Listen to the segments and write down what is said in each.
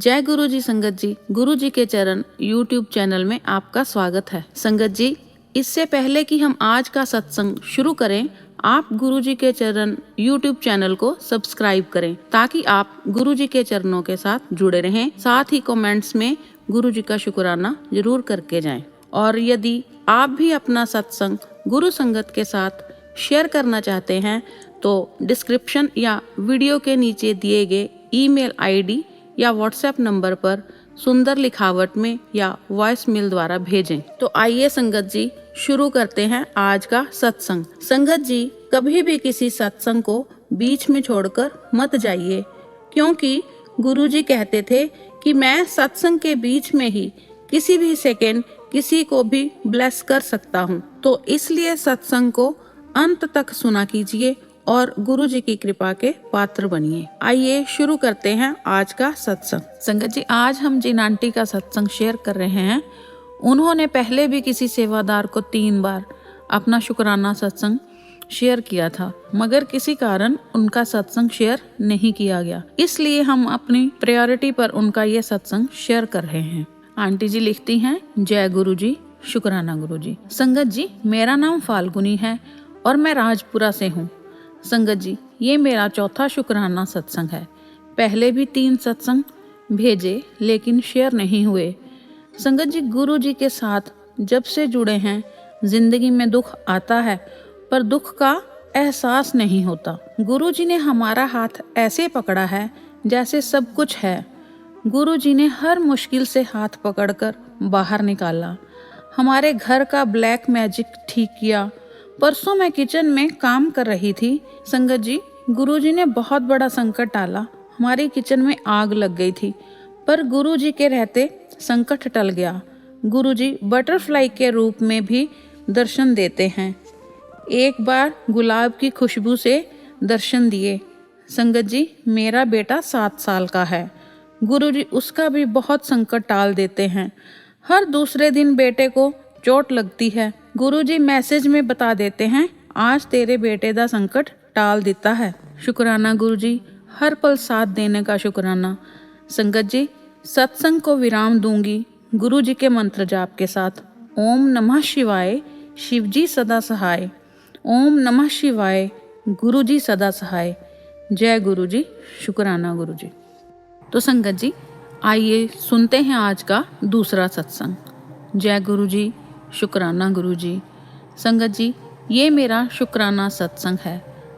जय गुरु जी। संगत जी, गुरु जी के चरण यूट्यूब चैनल में आपका स्वागत है। संगत जी, इससे पहले कि हम आज का सत्संग शुरू करें, आप गुरु जी के चरण यूट्यूब चैनल को सब्सक्राइब करें ताकि आप गुरु जी के चरणों के साथ जुड़े रहें। साथ ही कमेंट्स में गुरु जी का शुक्राना जरूर करके जाएं। और यदि आप भी अपना सत्संग गुरु संगत के साथ शेयर करना चाहते हैं तो डिस्क्रिप्शन या वीडियो के नीचे दिए गए ईमेल आईडी या व्हाट्सएप नंबर पर सुंदर लिखावट में या वॉइस मेल द्वारा भेजें। तो आइए संगत जी शुरू करते हैं आज का सत्संग। संगत जी, कभी भी किसी सत्संग को बीच में छोड़कर मत जाइए, क्योंकि गुरुजी कहते थे कि मैं सत्संग के बीच में ही किसी भी सेकंड किसी को भी ब्लेस कर सकता हूँ। तो इसलिए सत्संग को अंत तक सुना कीजिए और गुरु जी की कृपा के पात्र बनिए। आइए शुरू करते हैं आज का सत्संग। संगत जी, आज हम जिन आंटी का सत्संग शेयर कर रहे हैं, उन्होंने पहले भी किसी सेवादार को 3 बार अपना शुक्राना सत्संग शेयर किया था, मगर किसी कारण उनका सत्संग शेयर नहीं किया गया। इसलिए हम अपनी प्रायोरिटी पर उनका ये सत्संग शेयर कर रहे हैं। आंटी जी लिखती हैं, जय गुरु जी, शुक्राना गुरु जी। संगत जी, मेरा नाम फाल्गुनी है और मैं राजपुरा से हूँ। संगत जी, ये मेरा चौथा शुक्राना सत्संग है। पहले भी 3 सत्संग भेजे लेकिन शेयर नहीं हुए। संगत जी, गुरु जी के साथ जब से जुड़े हैं, जिंदगी में दुख आता है पर दुख का एहसास नहीं होता। गुरु जी ने हमारा हाथ ऐसे पकड़ा है जैसे सब कुछ है। गुरु जी ने हर मुश्किल से हाथ पकड़कर बाहर निकाला, हमारे घर का ब्लैक मैजिक ठीक किया। परसों मैं किचन में काम कर रही थी। संगत जी, गुरुजी ने बहुत बड़ा संकट डाला। हमारी किचन में आग लग गई थी, पर गुरुजी के रहते संकट टल गया। गुरुजी बटरफ्लाई के रूप में भी दर्शन देते हैं। एक बार गुलाब की खुशबू से दर्शन दिए। संगत जी, मेरा बेटा 7 साल का है। गुरुजी उसका भी बहुत संकट टाल देते हैं। हर दूसरे दिन बेटे को चोट लगती है। गुरुजी मैसेज में बता देते हैं, आज तेरे बेटे दा संकट टाल देता है। शुक्राना गुरुजी, हर पल साथ देने का शुक्राना। संगत जी, सत्संग को विराम दूंगी गुरुजी के मंत्र जाप के साथ। ओम नमः शिवाय, शिवजी सदा सहाय। ओम नमः शिवाय, गुरुजी सदा सहाय। जय गुरुजी, शुक्राना गुरुजी। तो संगत जी, आइए सुनते हैं आज का दूसरा सत्संग। जय गुरुजी, शुक्राना गुरुजी। संगत जी, ये मेरा शुक्राना सत्संग है।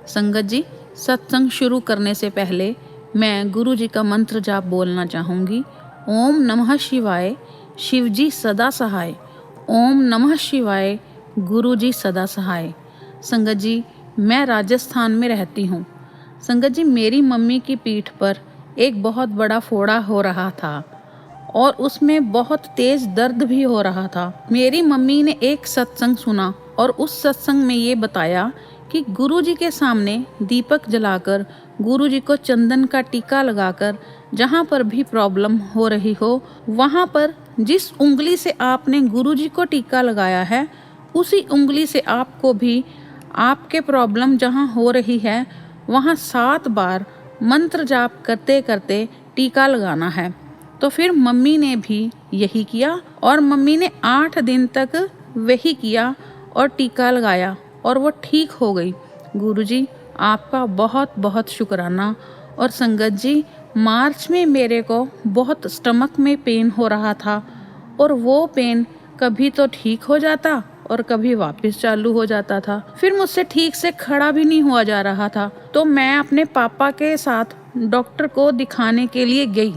संगत जी, सत्संग शुरू करने से पहले मैं गुरु जी का मंत्र जाप बोलना चाहूँगी। ओम नमः शिवाय, शिवजी सदा सहाय। ओम नमः शिवाय, गुरु जी सदा सहाय। संगत जी, मैं राजस्थान में रहती हूँ। संगत जी, मेरी मम्मी की पीठ पर एक बहुत बड़ा फोड़ा हो रहा था और उसमें बहुत तेज दर्द भी हो रहा था। मेरी मम्मी ने एक सत्संग सुना और उस सत्संग में ये बताया कि गुरुजी के सामने दीपक जलाकर, गुरुजी को चंदन का टीका लगाकर, जहाँ पर भी प्रॉब्लम हो रही हो, वहाँ पर जिस उंगली से आपने गुरुजी को टीका लगाया है, उसी उंगली से आपको भी आपके प्रॉब्लम जहाँ हो रही है, वहाँ 7 बार मंत्र जाप करते करते टीका लगाना है। तो फिर मम्मी ने भी यही किया और मम्मी ने 8 दिन तक वही किया और टीका लगाया और वो ठीक हो गई। गुरुजी, आपका बहुत बहुत शुक्राना। और संगत जी, मार्च में मेरे को बहुत स्टमक में पेन हो रहा था और वो पेन कभी तो ठीक हो जाता और कभी वापस चालू हो जाता था। फिर मुझसे ठीक से खड़ा भी नहीं हुआ जा रहा था। तो मैं अपने पापा के साथ डॉक्टर को दिखाने के लिए गई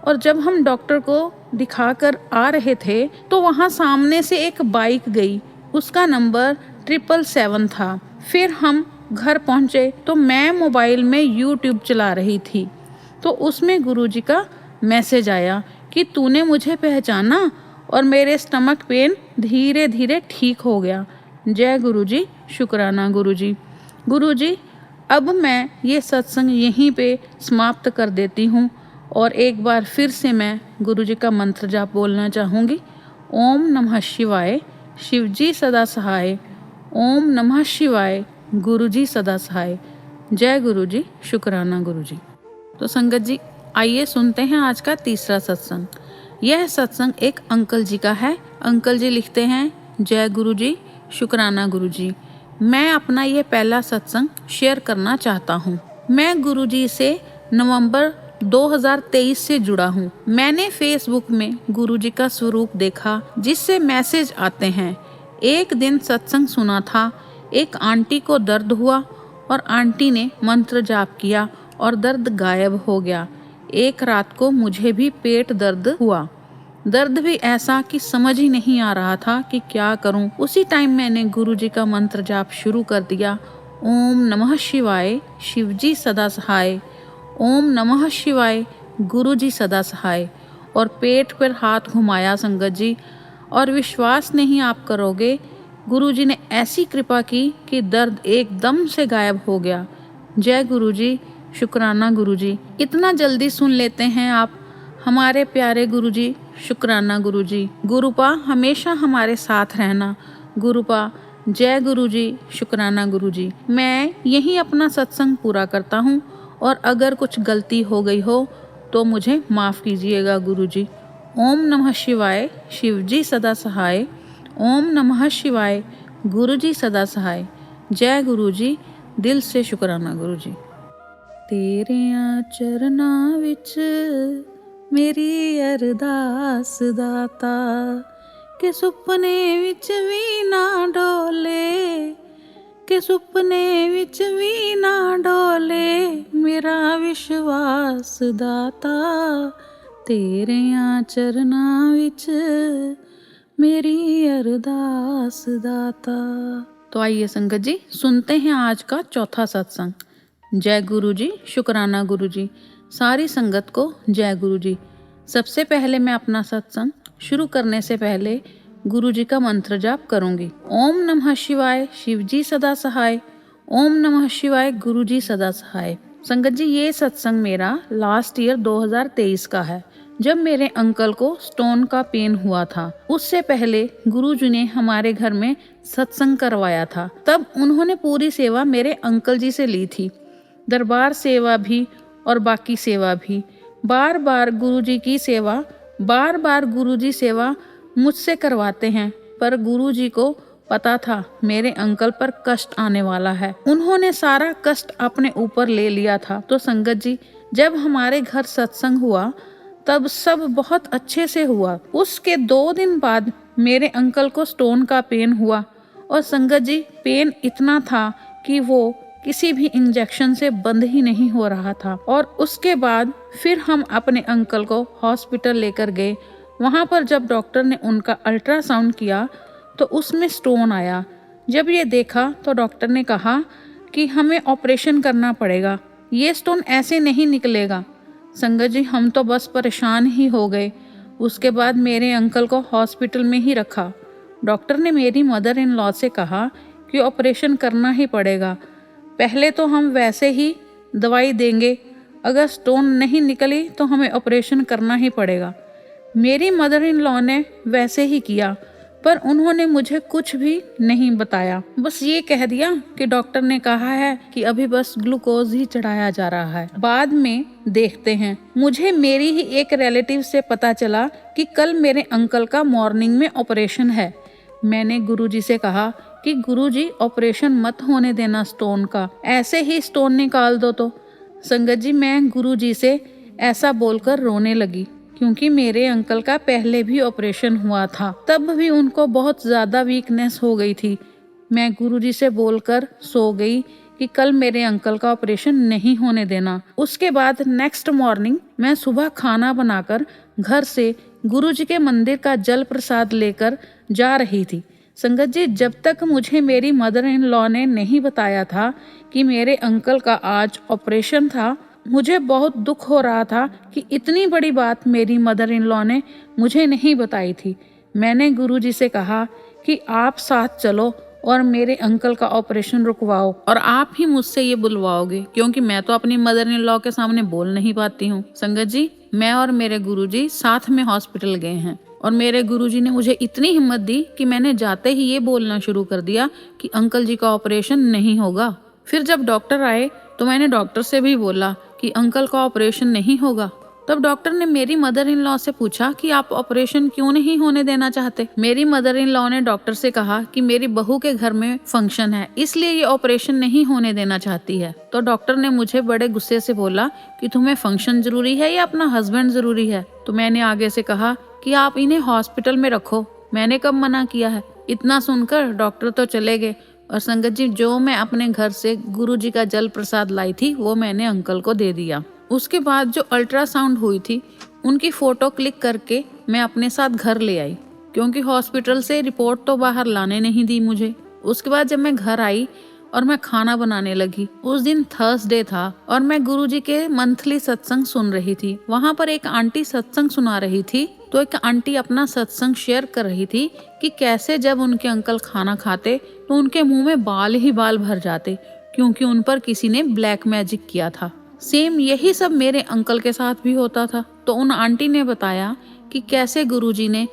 और जब हम डॉक्टर को दिखाकर आ रहे थे तो वहाँ सामने से एक बाइक गई, उसका नंबर 777 था। फिर हम घर पहुँचे तो मैं मोबाइल में यूट्यूब चला रही थी, तो उसमें गुरुजी का मैसेज आया कि तूने मुझे पहचाना और मेरे स्टमक पेन धीरे धीरे ठीक हो गया। जय गुरुजी, शुक्राना गुरुजी। गुरुजी, अब मैं ये सत्संग यहीं पे समाप्त कर देती हूँ और एक बार फिर से मैं गुरुजी का मंत्र जाप बोलना चाहूँगी। ओम नमः शिवाय, शिवजी सदा सहाय। ओम नमः शिवाय, गुरुजी सदा सहाय। जय गुरुजी, शुक्राना गुरुजी। तो संगत जी, आइए सुनते हैं आज का तीसरा सत्संग। यह सत्संग एक अंकल जी का है। अंकल जी लिखते हैं, जय गुरु जी, शुक्राना गुरु जी। मैं अपना ये पहला सत्संग शेयर करना चाहता हूँ। मैं गुरु जी से नवंबर 2023 से जुड़ा हूँ। मैंने फेसबुक में गुरु जी का स्वरूप देखा जिससे मैसेज आते हैं। एक दिन सत्संग सुना था। एक आंटी को दर्द हुआ और आंटी ने मंत्र जाप किया और दर्द गायब हो गया। एक रात को मुझे भी पेट दर्द हुआ। दर्द भी ऐसा कि समझ ही नहीं आ रहा था कि क्या करूं। उसी टाइम मैंने गुरुजी का मंत्र जाप शुरू कर दिया। ओम नमः शिवाय, शिवजी सदा सहाय। ओम नमः शिवाय, गुरुजी सदा सहाय। और पेट पर हाथ घुमाया संगत जी, और विश्वास नहीं आप करोगे, गुरुजी ने ऐसी कृपा की कि दर्द एकदम से गायब हो गया। जय गुरुजी, शुक्राना गुरुजी। इतना जल्दी सुन लेते हैं आप हमारे प्यारे गुरुजी। शुक्राना गुरुजी। गुरुपा हमेशा हमारे साथ रहना। गुरुपा जय गुरुजी, शुक्राना गुरुजी। मैं यही अपना सत्संग पूरा करता हूँ और अगर कुछ गलती हो गई हो तो मुझे माफ़ कीजिएगा गुरुजी। ओम नमः शिवाय, शिवजी सदा सहाय। ओम नमः शिवाय, गुरुजी सदा सहाय। जय गुरुजी, दिल से शुक्राना गुरुजी। तेरियां चरनां विच मेरी अरदास दाता, के सुपने विच भी ना डोले, के सुपने विच भी ना डोले मेरा विश्वास दाता। तेरियां चरनां विच मेरी अरदास दाता। तो आइए संगत जी सुनते हैं आज का चौथा सत्संग। जय गुरु जी, शुक्राना गुरु जी। सारी संगत को जय गुरु जी। सबसे पहले मैं अपना सत्संग शुरू करने से पहले गुरु जी का मंत्र जाप करूंगी। ओम नमः शिवाय, शिवजी सदा सहाय। ओम नमः शिवाय, गुरु जी सदा सहाय। संगत जी ये सत्संग मेरा लास्ट ईयर 2023 का है, जब मेरे अंकल को स्टोन का पेन हुआ था। उससे पहले गुरुजी ने हमारे घर में सत्संग करवाया था। तब उन्होंने पूरी सेवा मेरे अंकल जी से ली थी, दरबार सेवा भी और बाकी सेवा भी। बार बार गुरुजी सेवा मुझसे करवाते हैं, पर गुरुजी को पता था मेरे अंकल पर कष्ट आने वाला है। उन्होंने सारा कष्ट अपने ऊपर ले लिया था। तो संगत जी जब हमारे घर सत्संग हुआ तब सब बहुत अच्छे से हुआ। उसके 2 दिन बाद मेरे अंकल को स्टोन का पेन हुआ और संगत जी पेन इतना था कि वो किसी भी इंजेक्शन से बंद ही नहीं हो रहा था। और उसके बाद फिर हम अपने अंकल को हॉस्पिटल लेकर गए। वहाँ पर जब डॉक्टर ने उनका अल्ट्रासाउंड किया तो उसमें स्टोन आया। जब ये देखा तो डॉक्टर ने कहा कि हमें ऑपरेशन करना पड़ेगा, ये स्टोन ऐसे नहीं निकलेगा। संगत जी हम तो बस परेशान ही हो गए। उसके बाद मेरे अंकल को हॉस्पिटल में ही रखा। डॉक्टर ने मेरी मदर इन लॉ से कहा कि ऑपरेशन करना ही पड़ेगा। पहले तो हम वैसे ही दवाई देंगे, अगर स्टोन नहीं निकली तो हमें ऑपरेशन करना ही पड़ेगा। मेरी मदर इन लॉ ने वैसे ही किया, पर उन्होंने मुझे कुछ भी नहीं बताया। बस ये कह दिया कि डॉक्टर ने कहा है कि अभी बस ग्लूकोज ही चढ़ाया जा रहा है, बाद में देखते हैं। मुझे मेरी ही एक रिलेटिव से पता चला कि कल मेरे अंकल का मॉर्निंग में ऑपरेशन है। मैंने गुरुजी से कहा कि गुरुजी ऑपरेशन मत होने देना स्टोन का, ऐसे ही स्टोन निकाल दो। तो संगत जी मैं गुरुजी से ऐसा बोलकर रोने लगी, क्योंकि मेरे अंकल का पहले भी ऑपरेशन हुआ था, तब भी उनको बहुत ज़्यादा वीकनेस हो गई थी। मैं गुरुजी से बोलकर सो गई कि कल मेरे अंकल का ऑपरेशन नहीं होने देना। उसके बाद नेक्स्ट मॉर्निंग मैं सुबह खाना बनाकर घर से गुरुजी के मंदिर का जल प्रसाद लेकर जा रही थी। संगत जी जब तक मुझे मेरी मदर इन लॉ ने नहीं बताया था कि मेरे अंकल का आज ऑपरेशन था, मुझे बहुत दुख हो रहा था कि इतनी बड़ी बात मेरी मदर इन लॉ ने मुझे नहीं बताई थी। मैंने गुरुजी से कहा कि आप साथ चलो और मेरे अंकल का ऑपरेशन रुकवाओ, और आप ही मुझसे ये बुलवाओगे, क्योंकि मैं तो अपनी मदर इन लॉ के सामने बोल नहीं पाती हूँ। संगत जी मैं और मेरे गुरुजी साथ में हॉस्पिटल गए हैं और मेरे गुरुजी ने मुझे इतनी हिम्मत दी कि मैंने जाते ही ये बोलना शुरू कर दिया कि अंकल जी का ऑपरेशन नहीं होगा। फिर जब डॉक्टर आए तो मैंने डॉक्टर से भी बोला कि अंकल का ऑपरेशन नहीं होगा। तब डॉक्टर ने मेरी मदर इन लॉ से पूछा कि आप ऑपरेशन क्यों नहीं होने देना चाहते। मेरी मदर इन लॉ ने डॉक्टर से कहा कि मेरी बहू के घर में फंक्शन है, इसलिए ये ऑपरेशन नहीं होने देना चाहती है। तो डॉक्टर ने मुझे बड़े गुस्से से बोला कि तुम्हें फंक्शन जरूरी है या अपना हस्बैंड जरूरी है। तो मैंने आगे से कहा कि आप इन्हें हॉस्पिटल में रखो, मैंने कब मना किया है। इतना सुनकर डॉक्टर तो चले गए और संगत जी जो मैं अपने घर से गुरुजी का जल प्रसाद लाई थी वो मैंने अंकल को दे दिया। उसके बाद जो अल्ट्रासाउंड हुई थी उनकी फोटो क्लिक करके मैं अपने साथ घर ले आई, क्योंकि हॉस्पिटल से रिपोर्ट तो बाहर लाने नहीं दी मुझे। उसके बाद जब मैं घर आई और मैं खाना बनाने लगी, उस दिन थर्सडे था और मैं गुरुजी के मंथली सत्संग सुन रही थी। वहाँ पर एक आंटी सत्संग सुना रही थी, तो एक आंटी अपना सत्संग शेयर कर रही थी कि कैसे जब उनके अंकल खाना खाते तो उनके मुंह में बाल ही बाल भर जाते, क्योंकि उन पर किसी ने ब्लैक मैजिक किया था। सेम यही सब मेरे अंकल के साथ भी होता था। तो उन आंटी ने बताया कि कैसे गुरुजी ने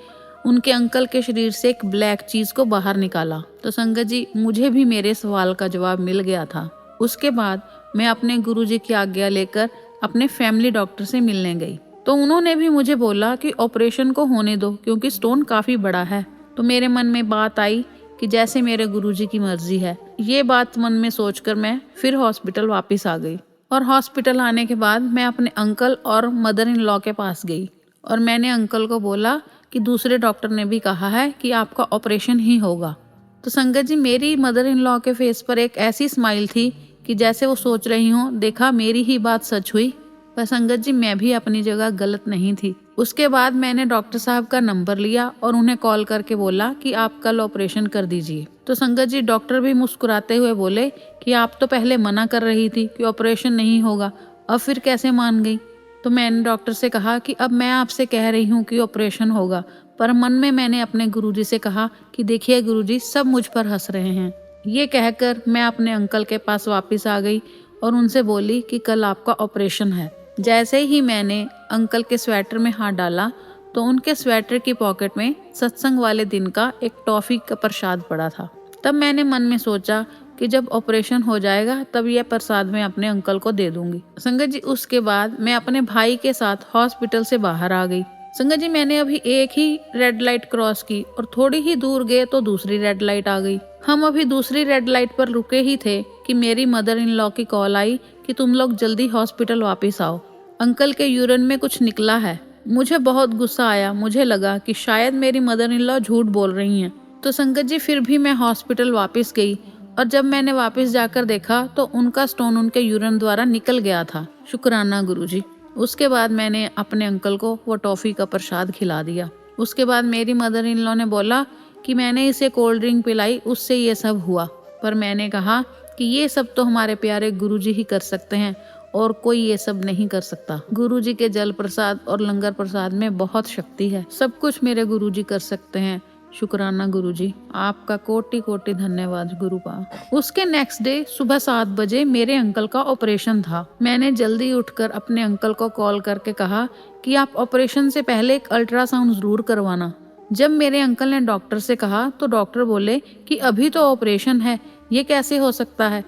उनके अंकल के शरीर से एक ब्लैक चीज को बाहर निकाला। तो संगत जी मुझे भी मेरे सवाल का जवाब मिल गया था। उसके बाद मैं अपने गुरुजी की आज्ञा लेकर अपने फैमिली डॉक्टर से मिलने गई। तो उन्होंने भी मुझे बोला कि ऑपरेशन को होने दो, क्योंकि स्टोन काफी बड़ा है। तो मेरे मन में बात आई कि जैसे मेरे गुरुजी की मर्जी है। ये बात मन में सोचकर मैं फिर हॉस्पिटल वापस आ गई और हॉस्पिटल आने के बाद मैं अपने अंकल और मदर इन लॉ के पास गई और मैंने अंकल को बोला कि दूसरे डॉक्टर ने भी कहा है कि आपका ऑपरेशन ही होगा। तो संगत जी मेरी मदर इन लॉ के फेस पर एक ऐसी स्माइल थी कि जैसे वो सोच रही हूँ देखा मेरी ही बात सच हुई। पर संगत जी मैं भी अपनी जगह गलत नहीं थी। उसके बाद मैंने डॉक्टर साहब का नंबर लिया और उन्हें कॉल करके बोला कि आप कल ऑपरेशन कर दीजिए। तो संगत जी डॉक्टर भी मुस्कुराते हुए बोले कि आप तो पहले मना कर रही थी कि ऑपरेशन नहीं होगा, अब फिर कैसे मान गई। तो मैंने डॉक्टर से कहा कि अब मैं आपसे कह रही हूँ कि ऑपरेशन होगा, पर मन में मैंने अपने गुरुजी से कहा कि देखिए गुरुजी सब मुझ पर हंस रहे हैं। ये कहकर मैं अपने अंकल के पास वापस आ गई और उनसे बोली कि कल आपका ऑपरेशन है। जैसे ही मैंने अंकल के स्वेटर में हाथ डाला तो उनके स्वेटर की पॉकेट में सत्संग वाले दिन का एक टॉफी का प्रसाद पड़ा था। तब मैंने मन में सोचा कि जब ऑपरेशन हो जाएगा तब यह प्रसाद मैं अपने अंकल को दे दूंगी। संगत जी उसके बाद मैं अपने भाई के साथ हॉस्पिटल से बाहर आ गई। संगत जी मैंने अभी एक ही रेड लाइट क्रॉस की और थोड़ी ही दूर गए तो दूसरी रेड लाइट आ गई। हम अभी दूसरी रेड लाइट पर रुके ही थे कि मेरी मदर इन लॉ की कॉल आई कि तुम लोग जल्दी हॉस्पिटल वापस आओ, अंकल के यूरिन में कुछ निकला है। मुझे बहुत गुस्सा आया, मुझे लगा कि शायद मेरी मदर इन लॉ झूठ बोल रही हैं। तो संगत जी फिर भी मैं हॉस्पिटल वापस गई और जब मैंने वापस जाकर देखा तो उनका स्टोन उनके यूरिन द्वारा निकल गया था। शुक्राना गुरुजी। उसके बाद मैंने अपने अंकल को वो टॉफी का प्रसाद खिला दिया। उसके बाद मेरी मदर इन लॉ ने बोला कि मैंने इसे कोल्ड ड्रिंक पिलाई, उससे ये सब हुआ। पर मैंने कहा कि ये सब तो हमारे प्यारे गुरुजी ही कर सकते हैं और कोई ये सब नहीं कर सकता। गुरुजी के जल प्रसाद और लंगर प्रसाद में बहुत शक्ति है, सब कुछ मेरे गुरुजी कर सकते हैं। शुक्राना गुरुजी, आपका कोटि कोटि धन्यवाद गुरुपा। उसके नेक्स्ट डे सुबह 7 बजे मेरे अंकल का ऑपरेशन था। मैंने जल्दी उठकर अपने अंकल को कॉल करके कहा कि आप ऑपरेशन से पहले एक अल्ट्रासाउंड जरूर करवाना। जब मेरे अंकल ने डॉक्टर से कहा तो डॉक्टर बोले कि अभी तो ऑपरेशन है, ये कैसे हो सकता है।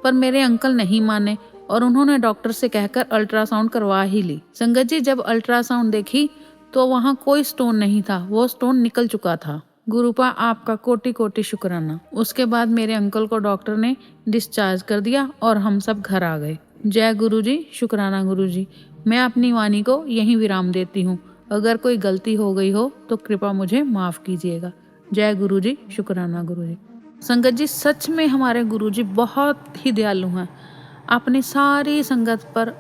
पर मेरे अंकल नहीं माने और उन्होंने डॉक्टर से कहकर अल्ट्रासाउंड करवा ही ली। संगत जी जब अल्ट्रासाउंड देखी तो वहाँ कोई स्टोन नहीं था, वो स्टोन निकल चुका था। गुरुपा आपका कोटि कोटि शुक्राना। उसके बाद मेरे अंकल को डॉक्टर ने डिस्चार्ज कर दिया और हम सब घर आ गए। जय गुरुजी, शुक्राना गुरुजी। मैं अपनी वाणी को यहीं विराम देती हूँ। अगर कोई गलती हो गई हो तो कृपा मुझे माफ कीजिएगा। जय गुरुजी, शुक्राना गुरुजी। संगत जी सच में हमारे गुरुजी बहुत ही दयालु हैं, अपनी सारी संगत पर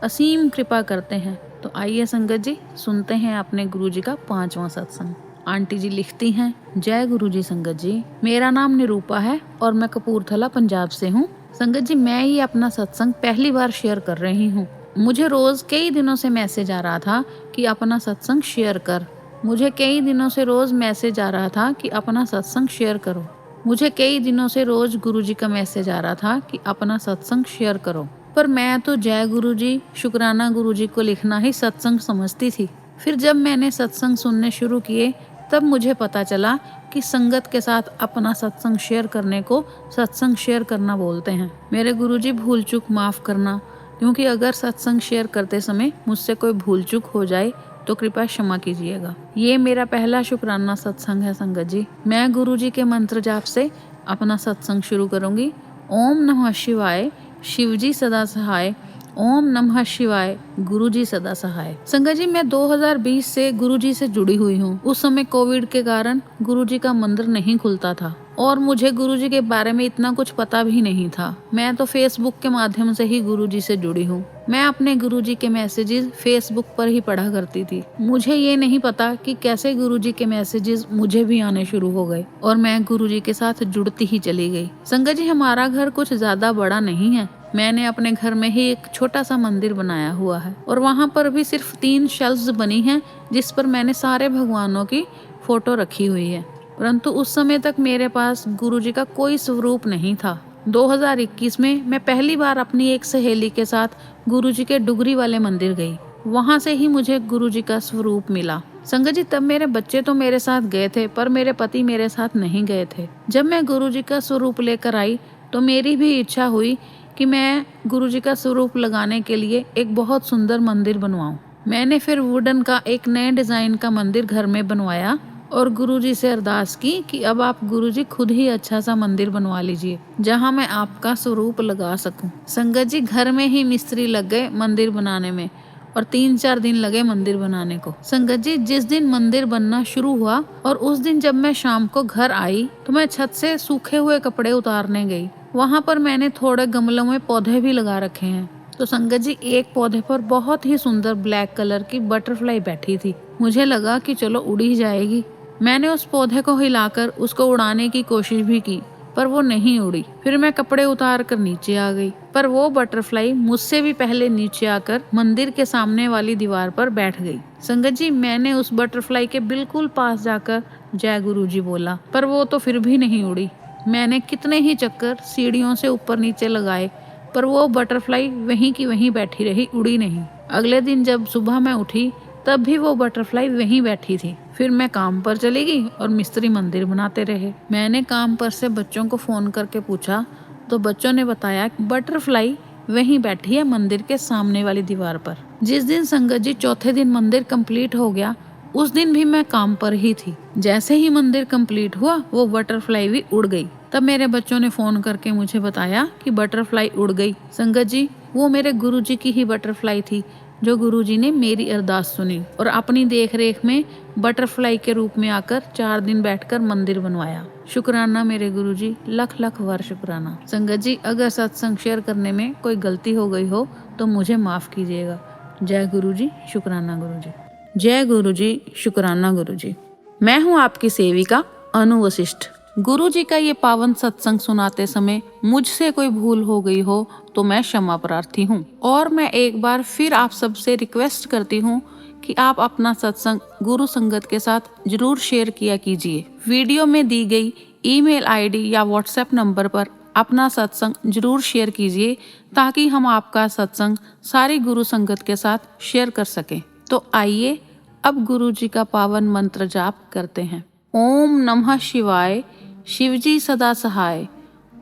असीम कृपा करते हैं। तो आइए संगत जी सुनते हैं अपने गुरुजी का 5वां सत्संग। आंटी जी लिखती हैं, जय गुरुजी संगत जी, मेरा नाम निरूपा है और मैं कपूरथला पंजाब से हूँ। संगत जी मैं ये अपना सत्संग पहली बार शेयर कर रही हूँ। मुझे रोज कई दिनों से मैसेज आ रहा था कि अपना सत्संग शेयर कर। मुझे कई दिनों से रोज मैसेज आ रहा था कि अपना सत्संग शेयर करो। मुझे कई दिनों से रोज गुरुजी का मैसेज आ रहा था कि अपना सत्संग शेयर करो। पर मैं तो जय गुरुजी, शुक्राना गुरुजी को लिखना ही सत्संग समझती थी। फिर जब मैंने सत्संग सुनने शुरू किए तब मुझे पता चला कि संगत के साथ अपना सत्संग शेयर करने को सत्संग शेयर करना बोलते हैं। मेरे गुरुजी भूल चूक माफ करना, क्योंकि अगर सत्संग शेयर करते समय मुझसे कोई भूल चूक हो जाए तो कृपया क्षमा कीजिएगा। ये मेरा पहला शुक्राना सत्संग है संगत जी। मैं गुरु जी के मंत्र जाप से अपना सत्संग शुरू करूंगी। ओम नमः शिवाय, शिवजी सदा सहाय। ओम नमः शिवाय, गुरुजी सदा सहाय। संगत जी, मैं 2020 से गुरुजी से जुड़ी हुई हूँ। उस समय कोविड के कारण गुरुजी का मंदिर नहीं खुलता था और मुझे गुरुजी के बारे में इतना कुछ पता भी नहीं था। मैं तो फेसबुक के माध्यम से ही गुरुजी से जुड़ी हूँ। मैं अपने गुरुजी के मैसेजेस फेसबुक पर ही पढ़ा करती थी। मुझे ये नहीं पता कि कैसे गुरुजी के मैसेजेस मुझे भी आने शुरू हो गए और मैं गुरुजी के साथ जुड़ती ही चली गई। संगत जी, हमारा घर कुछ ज्यादा बड़ा नहीं है। मैंने अपने घर में ही एक छोटा सा मंदिर बनाया हुआ है और वहाँ पर भी सिर्फ 3 शेल्फ्स बनी हैं जिस पर मैंने सारे भगवानों की फोटो रखी हुई है। परंतु उस समय तक मेरे पास गुरुजी का कोई स्वरूप नहीं था। 2021 में मैं पहली बार अपनी एक सहेली के साथ गुरुजी के डुगरी वाले मंदिर गई। वहाँ से ही मुझे गुरुजी का स्वरूप मिला। संगत जी, तब मेरे बच्चे तो मेरे साथ गए थे पर मेरे पति मेरे साथ नहीं गए थे। जब मैं गुरुजी का स्वरूप लेकर आई तो मेरी भी इच्छा हुई कि मैं गुरुजी का स्वरूप लगाने के लिए एक बहुत सुंदर मंदिर बनवाऊं। मैंने फिर वुडन का एक नए डिजाइन का मंदिर घर में बनवाया और गुरुजी से अरदास की कि अब आप गुरुजी खुद ही अच्छा सा मंदिर बनवा लीजिए जहां मैं आपका स्वरूप लगा सकूं। संगत जी, घर में ही मिस्त्री लग गए मंदिर बनाने में और 3-4 दिन लगे मंदिर बनाने को। संगत जी, जिस दिन मंदिर बनना शुरू हुआ और उस दिन जब मैं शाम को घर आई तो मैं छत से सूखे हुए कपड़े उतारने गई। वहां पर मैंने थोड़े गमलों में पौधे भी लगा रखे हैं। तो संगत जी, एक पौधे पर बहुत ही सुंदर ब्लैक कलर की बटरफ्लाई बैठी थी। मुझे लगा कि चलो उड़ ही जाएगी। मैंने उस पौधे को हिलाकर उसको उड़ाने की कोशिश भी की पर वो नहीं उड़ी। फिर मैं कपड़े उतार कर नीचे आ गई पर वो बटरफ्लाई मुझसे भी पहले नीचे आकर मंदिर के सामने वाली दीवार पर बैठ गई। संगत जी, मैंने उस बटरफ्लाई के बिल्कुल पास जाकर जय गुरु जी बोला पर वो तो फिर भी नहीं उड़ी। मैंने कितने ही चक्कर सीढ़ियों से ऊपर नीचे लगाए पर वो बटरफ्लाई वहीं की वहीं बैठी रही, उड़ी नहीं। अगले दिन जब सुबह मैं उठी तब भी वो बटरफ्लाई वहीं बैठी थी। फिर मैं काम पर चली गई और मिस्त्री मंदिर बनाते रहे। मैंने काम पर से बच्चों को फोन करके पूछा तो बच्चों ने बताया कि बटरफ्लाई वहीं बैठी है मंदिर के सामने वाली दीवार पर। जिस दिन संगत जी चौथे दिन मंदिर कंप्लीट हो गया उस दिन भी मैं काम पर ही थी। जैसे ही मंदिर कंप्लीट हुआ वो बटरफ्लाई भी उड़ गई। तब मेरे बच्चों ने फोन करके मुझे बताया कि बटरफ्लाई उड़ गई। संगत जी, वो मेरे गुरुजी की ही बटरफ्लाई थी जो गुरुजी ने मेरी अरदास सुनी और अपनी देख रेख में बटरफ्लाई के रूप में आकर 4 दिन बैठकर मंदिर बनवाया। शुक्राना मेरे गुरुजी, लख लख बार शुक्राना। संगत जी, अगर सत्संग शेयर करने में कोई गलती हो गई हो तो मुझे माफ कीजिएगा। जय गुरुजी, शुक्राना गुरुजी। जय गुरुजी, शुक्राना गुरुजी। मैं हूँ आपकी सेविका अनु वशिष्ठ। गुरु जी का ये पावन सत्संग सुनाते समय मुझसे कोई भूल हो गई हो तो मैं क्षमा प्रार्थी हूँ और मैं एक बार फिर आप सबसे रिक्वेस्ट करती हूँ कि आप अपना सत्संग गुरु संगत के साथ जरूर शेयर किया कीजिए। वीडियो में दी गई ईमेल आईडी या व्हाट्सएप नंबर पर अपना सत्संग जरूर शेयर कीजिए ताकि हम आपका सत्संग सारी गुरु संगत के साथ शेयर कर सकें। तो आइए अब गुरु जी का पावन मंत्र जाप करते हैं। ओम नमः शिवाय, शिवजी सदा सहाय।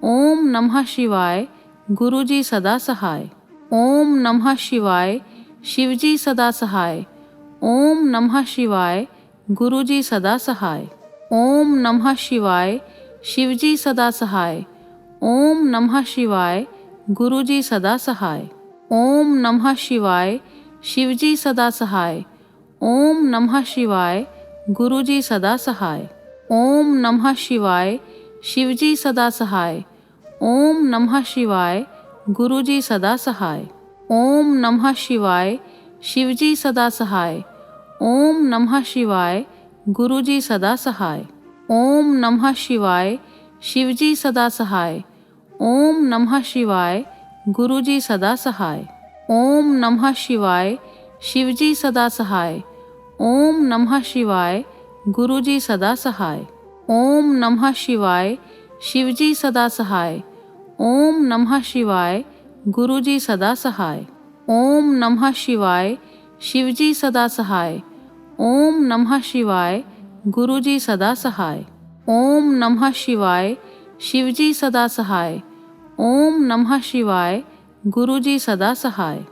ओम नमः शिवाय, गुरुजी सदा सहाय। ओम नमः शिवाय, शिवजी सदा सहाय। ओम नमः शिवाय, गुरुजी सदा सहाय। ओम नमः शिवाय, शिवजी सदा सहाय। ओम नमः शिवाय, गुरुजी सदा सहाय। ओम नमः शिवाय, शिवजी सदा सहाय। ओम नमः शिवाय, गुरुजी सदा सहाय। ओम नमः शिवाय, शिवजी सदा सहाय। ओम नमः शिवाय, गुरुजी सदा सहाय। ओम नमः शिवाय, शिवजी सदा सहाय। ओम नमः शिवाय, गुरुजी सदा सहाय। ओम नमः शिवाय, शिवजी सदा सहाय। ओम नमः शिवाय, गुरुजी सदा सहाय। ओम नमः शिवाय, शिवजी सदा सहाय। ओम नमः शिवाय, गुरुजी सदा सहाय। ओम नमः शिवाय, शिवजी सदा सहाय। ओम नमः शिवाय, गुरुजी सदा सहाय। ओम नमः शिवाय, शिवजी सदा सहाय। ओम नमः शिवाय, गुरुजी सदा सहाय। ओम नमः शिवाय, शिवजी सदा सहाय। ओम नमः शिवाय, गुरु जी सदा सहाय।